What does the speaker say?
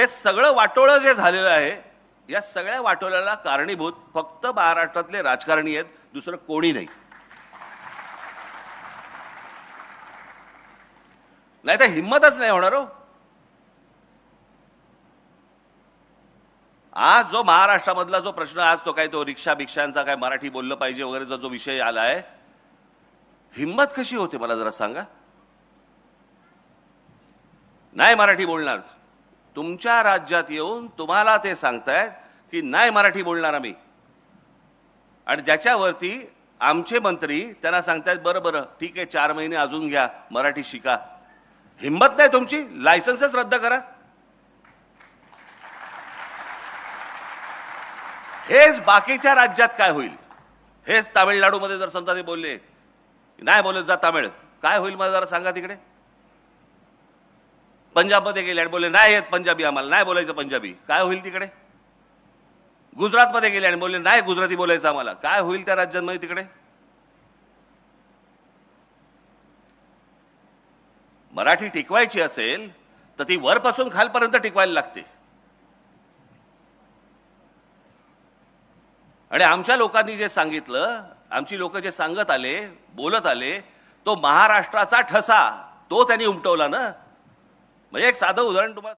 हे सगळं वाटोळं जे झालेलं आहे, या सगळ्या वाटोळ्याला कारणीभूत फक्त महाराष्ट्रातले राजकारणी आहेत, दुसरं कोणी नाही. नाही तर हिंमतच नाही होणार हो. आज जो महाराष्ट्रामधला जो प्रश्न, आज तो काय तो रिक्षा भिक्षांचा काय मराठी बोललं पाहिजे वगैरेचा जो विषय आलाय, हिंमत कशी होते मला जरा सांगा. नाही मराठी बोलणार, तुमच्या राज्यात येऊन तुम्हाला ते सांगतायत की नाही मराठी बोलणार आम्ही, आणि त्याच्यावरती आमचे मंत्री त्यांना सांगतायत बरं बरं ठीक आहे 4 महिने अजून घ्या, मराठी शिका. हिंमत नाही तुमची, लायसन्सच रद्द करा. हेच बाकीच्या राज्यात काय होईल, हेच तामिळनाडूमध्ये जर समजा ते बोलले नाही बोलत जा तामिळ, काय होईल मला जरा सांगा. तिकडे पंजाबमध्ये गेले आणि बोलले नाही येत पंजाबी, आम्हाला नाही बोलायचं पंजाबी, काय होईल तिकडे. गुजरातमध्ये गेले आणि बोलले नाही गुजराती बोलायचं आम्हाला, काय होईल त्या राज्यांमध्ये तिकडे. मराठी टिकवायची असेल तर ती वरपासून खालपर्यंत टिकवायला लागते. आणि आमच्या लोकांनी जे सांगितलं, आमची लोक जे सांगत आले बोलत आले, तो महाराष्ट्राचा ठसा तो त्यांनी उमटवला ना. म्हणजे एक साधं उदाहरण तुम्हाला